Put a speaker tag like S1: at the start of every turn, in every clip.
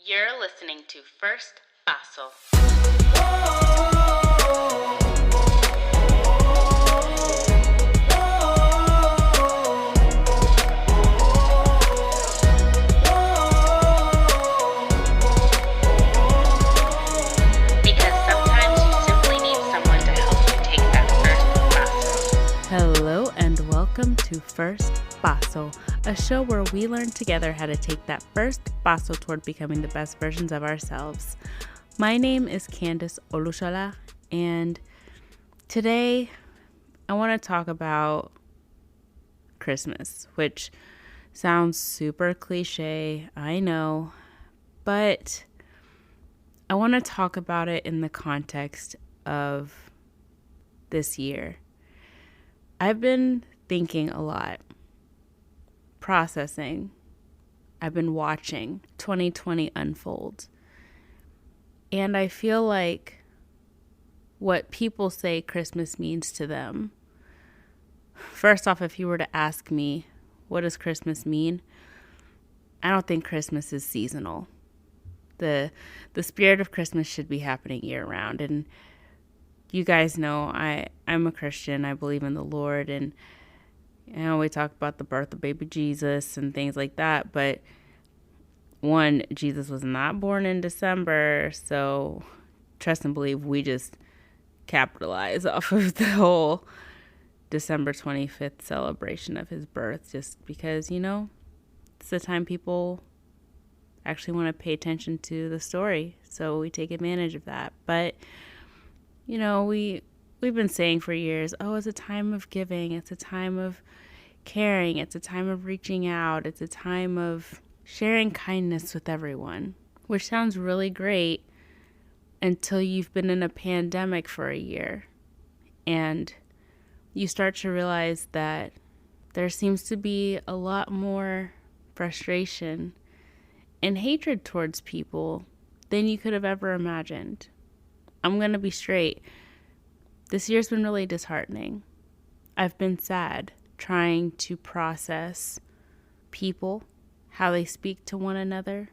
S1: You're listening to First Paso. Because sometimes you simply need someone to help you take that first paso.
S2: Hello and welcome to First Paso, a show where we learn together how to take that first paso toward becoming the best versions of ourselves. My name is Candice Olushola, and today I want to talk about Christmas, which sounds super cliche, I know, but I want to talk about it in the context of this year. I've been thinking a lot, processing. I've been watching 2020 unfold. And I feel like what people say Christmas means to them. First off, if you were to ask me, what does Christmas mean? I don't think Christmas is seasonal. The spirit of Christmas should be happening year round. And you guys know I'm a Christian. I believe in the Lord, and we talk about the birth of baby Jesus and things like that. But one, Jesus was not born in December, so trust and believe we just capitalize off of the whole December 25th celebration of his birth, just because it's the time people actually want to pay attention to the story, so we take advantage of that. But we've been saying for years, it's a time of giving, it's a time of caring, it's a time of reaching out, it's a time of sharing kindness with everyone, which sounds really great until you've been in a pandemic for a year and you start to realize that there seems to be a lot more frustration and hatred towards people than you could have ever imagined. I'm going to be straight. This year's been really disheartening. I've been sad trying to process people, how they speak to one another,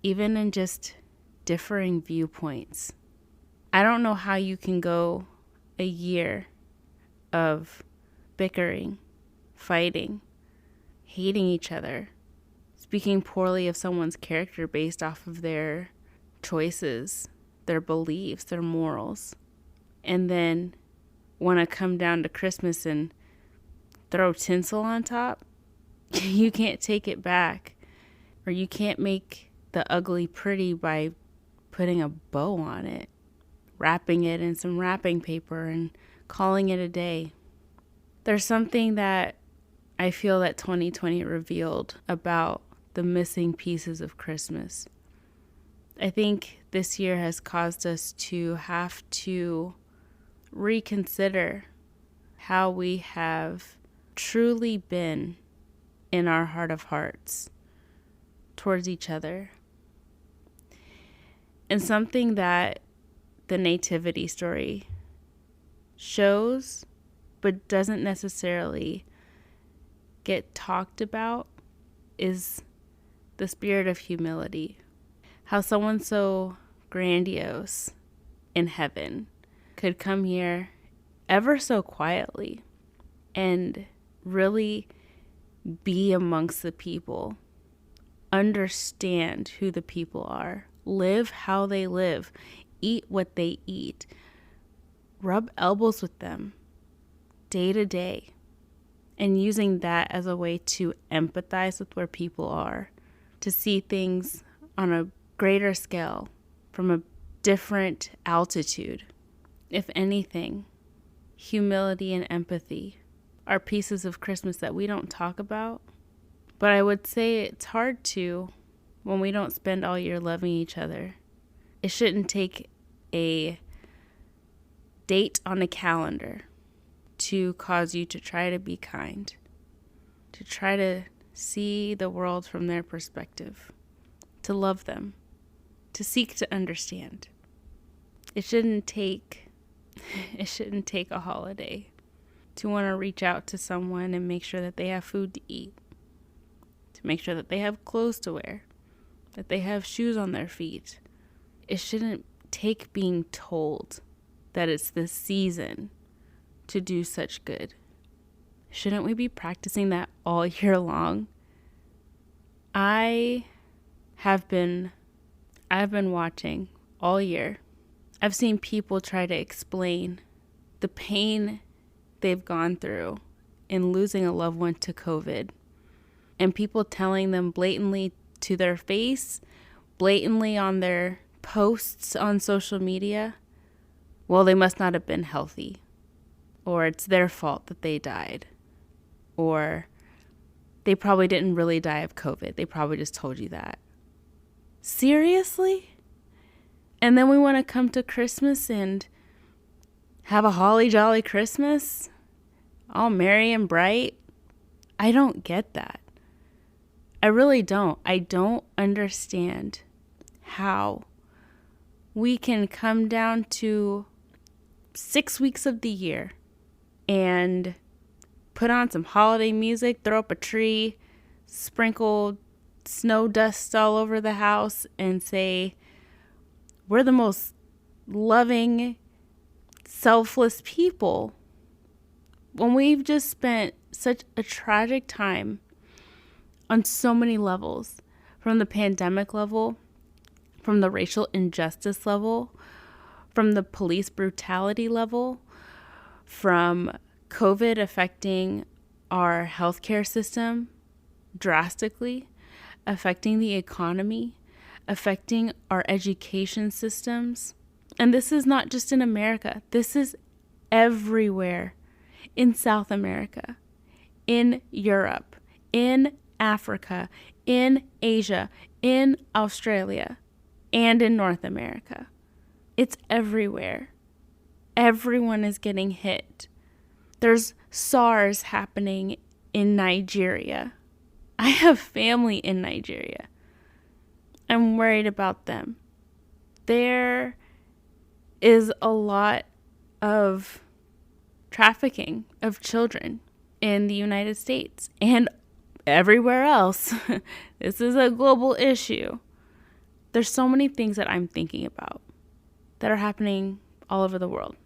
S2: even in just differing viewpoints. I don't know how you can go a year of bickering, fighting, hating each other, speaking poorly of someone's character based off of their choices, their beliefs, their morals, and then want to come down to Christmas and throw tinsel on top. You can't take it back, or you can't make the ugly pretty by putting a bow on it, wrapping it in some wrapping paper and calling it a day. There's something that I feel that 2020 revealed about the missing pieces of Christmas. I think this year has caused us to have to reconsider how we have truly been in our heart of hearts towards each other. And something that the nativity story shows but doesn't necessarily get talked about is the spirit of humility. How someone so grandiose in heaven could come here ever so quietly and really be amongst the people, understand who the people are, live how they live, eat what they eat, rub elbows with them day to day, and using that as a way to empathize with where people are, to see things on a greater scale, from a different altitude. If anything, humility and empathy are pieces of Christmas that we don't talk about. But I would say it's hard to when we don't spend all year loving each other. It shouldn't take a date on a calendar to cause you to try to be kind, to try to see the world from their perspective, to love them, to seek to understand. It shouldn't take a holiday to want to reach out to someone and make sure that they have food to eat, to make sure that they have clothes to wear, that they have shoes on their feet. It shouldn't take being told that it's the season to do such good. Shouldn't we be practicing that all year long? I have been watching all year. I've seen people try to explain the pain they've gone through in losing a loved one to COVID, and people telling them blatantly to their face, blatantly on their posts on social media, well, they must not have been healthy, or it's their fault that they died, or they probably didn't really die of COVID. They probably just told you that. Seriously? And then we want to come to Christmas and have a holly jolly Christmas, all merry and bright? I don't get that. I really don't. I don't understand how we can come down to 6 weeks of the year and put on some holiday music, throw up a tree, sprinkle snow dust all over the house, and say, we're the most loving, selfless people, when we've just spent such a tragic time on so many levels, from the pandemic level, from the racial injustice level, from the police brutality level, from COVID affecting our healthcare system drastically, affecting the economy, affecting our education systems. And this is not just in America. This is everywhere. In South America, in Europe, in Africa, in Asia, in Australia, and in North America. It's everywhere. Everyone is getting hit. There's SARS happening in Nigeria. I have family in Nigeria. I'm worried about them. There is a lot of trafficking of children in the United States and everywhere else. This is a global issue. There's so many things that I'm thinking about that are happening all over the world.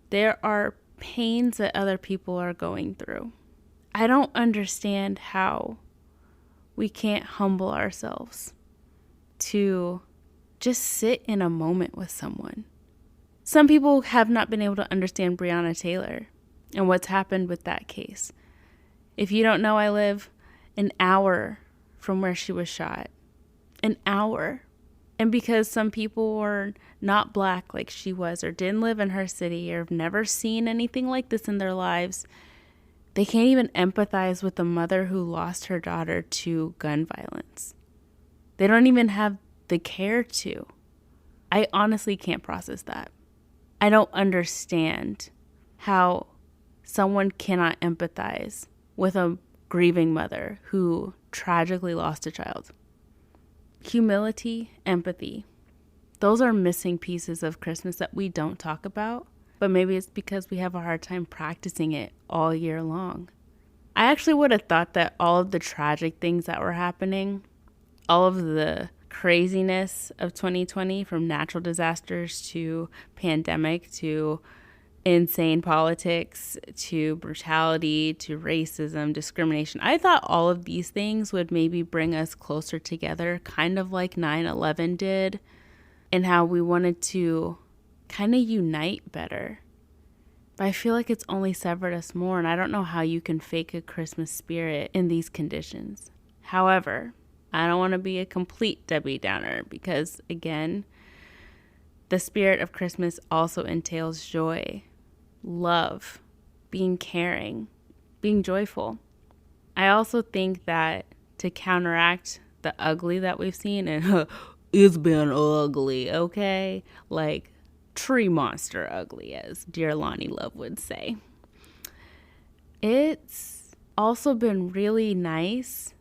S2: There are pains that other people are going through. I don't understand how we can't humble ourselves to just sit in a moment with someone. Some people have not been able to understand Breonna Taylor and what's happened with that case. If you don't know, I live an hour from where she was shot. An hour. And because some people were not black like she was, or didn't live in her city, or have never seen anything like this in their lives, they can't even empathize with the mother who lost her daughter to gun violence. They don't even have the care to. I honestly can't process that. I don't understand how someone cannot empathize with a grieving mother who tragically lost a child. Humility, empathy. Those are missing pieces of Christmas that we don't talk about, but maybe it's because we have a hard time practicing it all year long. I actually would have thought that all of the tragic things that were happening, all of the craziness of 2020, from natural disasters to pandemic to insane politics to brutality to racism, discrimination. I thought all of these things would maybe bring us closer together, kind of like 9/11 did, and how we wanted to kind of unite better. But I feel like it's only severed us more, and I don't know how you can fake a Christmas spirit in these conditions. However, I don't want to be a complete Debbie Downer because, again, the spirit of Christmas also entails joy, love, being caring, being joyful. I also think that to counteract the ugly that we've seen, and it's been ugly, okay? Like tree monster ugly, as dear Lonnie Love would say. It's also been really nice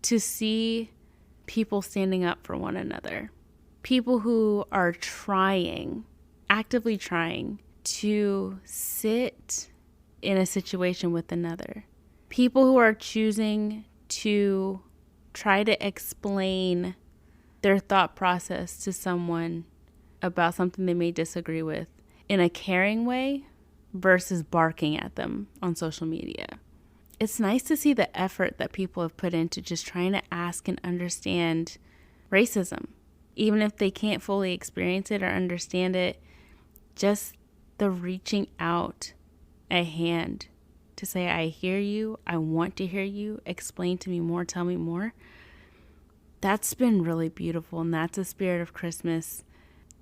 S2: to see people standing up for one another. People who are trying, actively trying to sit in a situation with another. People who are choosing to try to explain their thought process to someone about something they may disagree with in a caring way versus barking at them on social media. It's nice to see the effort that people have put into just trying to ask and understand racism. Even if they can't fully experience it or understand it, just the reaching out a hand to say, I hear you, I want to hear you, explain to me more, tell me more. That's been really beautiful, and that's a spirit of Christmas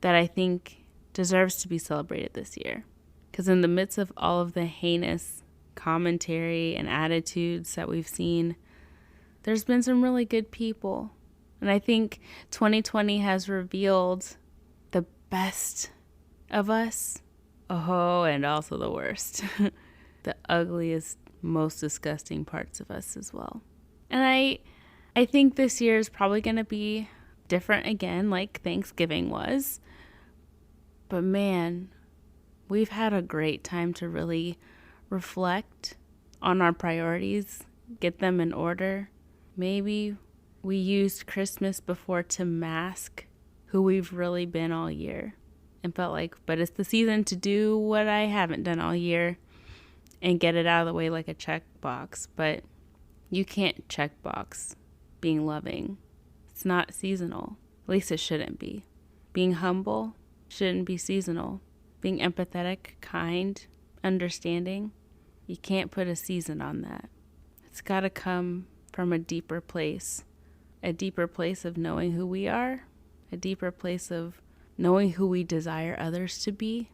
S2: that I think deserves to be celebrated this year. Because in the midst of all of the heinous commentary and attitudes that we've seen, there's been some really good people. And I think 2020 has revealed the best of us, and also the worst. The ugliest, most disgusting parts of us as well. And I think this year is probably going to be different again, like Thanksgiving was. But man, we've had a great time to really reflect on our priorities, get them in order. Maybe we used Christmas before to mask who we've really been all year and felt like, but it's the season to do what I haven't done all year and get it out of the way like a checkbox. But you can't checkbox being loving. It's not seasonal. At least it shouldn't be. Being humble shouldn't be seasonal. Being empathetic, kind, understanding, you can't put a season on that. It's got to come from a deeper place of knowing who we are, a deeper place of knowing who we desire others to be,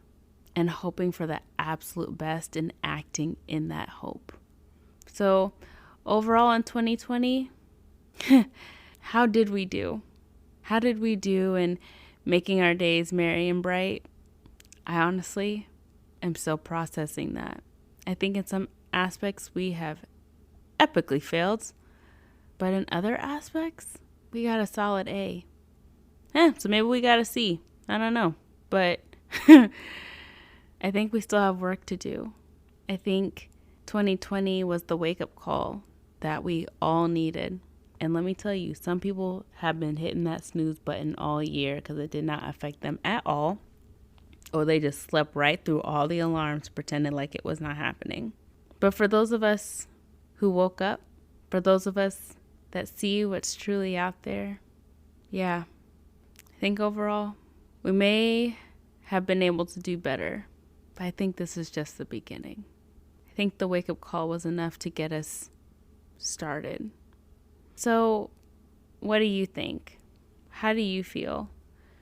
S2: and hoping for the absolute best and acting in that hope. So overall in 2020, how did we do? How did we do in making our days merry and bright? I honestly am still processing that. I think in some aspects we have epically failed, but in other aspects, we got a solid A. So maybe we got a C. I don't know. But I think we still have work to do. I think 2020 was the wake-up call that we all needed. And let me tell you, some people have been hitting that snooze button all year because it did not affect them at all. Or they just slept right through all the alarms, pretending like it was not happening. But for those of us who woke up, for those of us that see what's truly out there, yeah, I think overall we may have been able to do better. But I think this is just the beginning. I think the wake-up call was enough to get us started. So, what do you think? How do you feel?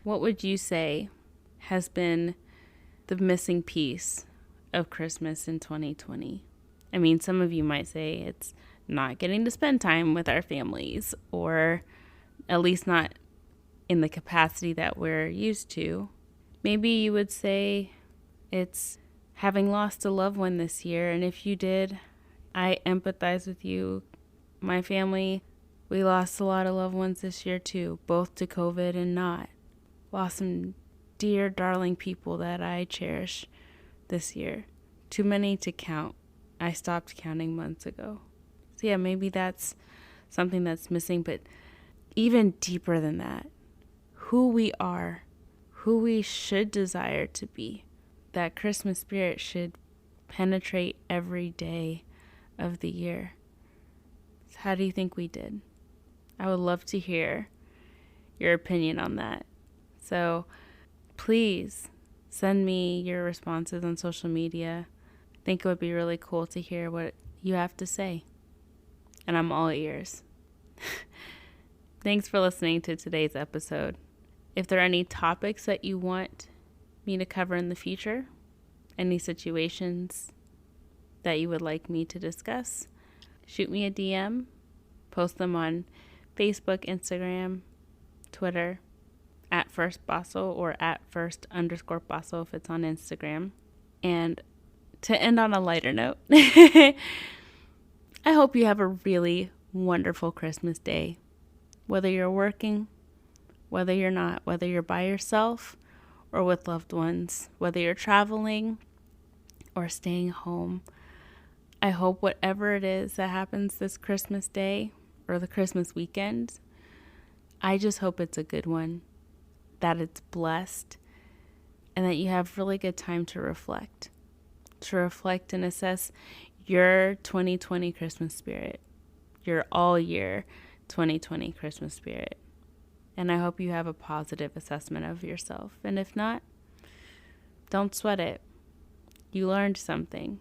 S2: What would you say has been the missing piece of Christmas in 2020? I mean, some of you might say it's not getting to spend time with our families, or at least not in the capacity that we're used to. Maybe you would say it's having lost a loved one this year, and if you did, I empathize with you. My family, we lost a lot of loved ones this year too, both to COVID and not. Lost some dear, darling people that I cherish this year. Too many to count. I stopped counting months ago. So yeah, maybe that's something that's missing, but even deeper than that, who we are, who we should desire to be. That Christmas spirit should penetrate every day of the year. So how do you think we did? I would love to hear your opinion on that. So please send me your responses on social media. I think it would be really cool to hear what you have to say. And I'm all ears. Thanks for listening to today's episode. If there are any topics that you want me to cover in the future, any situations that you would like me to discuss, shoot me a DM, post them on Facebook, Instagram, Twitter, @firstbosso or @first_bosso if it's on Instagram. And to end on a lighter note, I hope you have a really wonderful Christmas day. Whether you're working, whether you're not, whether you're by yourself or with loved ones, whether you're traveling or staying home. I hope whatever it is that happens this Christmas day or the Christmas weekend, I just hope it's a good one, that it's blessed, and that you have really good time to reflect and assess your 2020 Christmas spirit, your all year 2020 Christmas spirit. And I hope you have a positive assessment of yourself. And if not, don't sweat it. You learned something.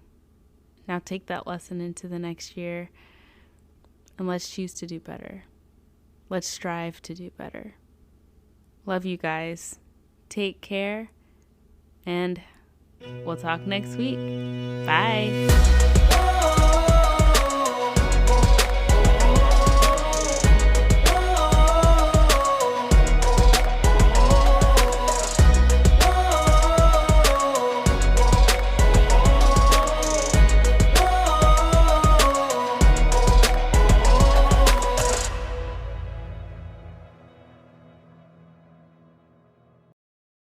S2: Now take that lesson into the next year and let's choose to do better. Let's strive to do better. Love you guys. Take care, and we'll talk next week. Bye.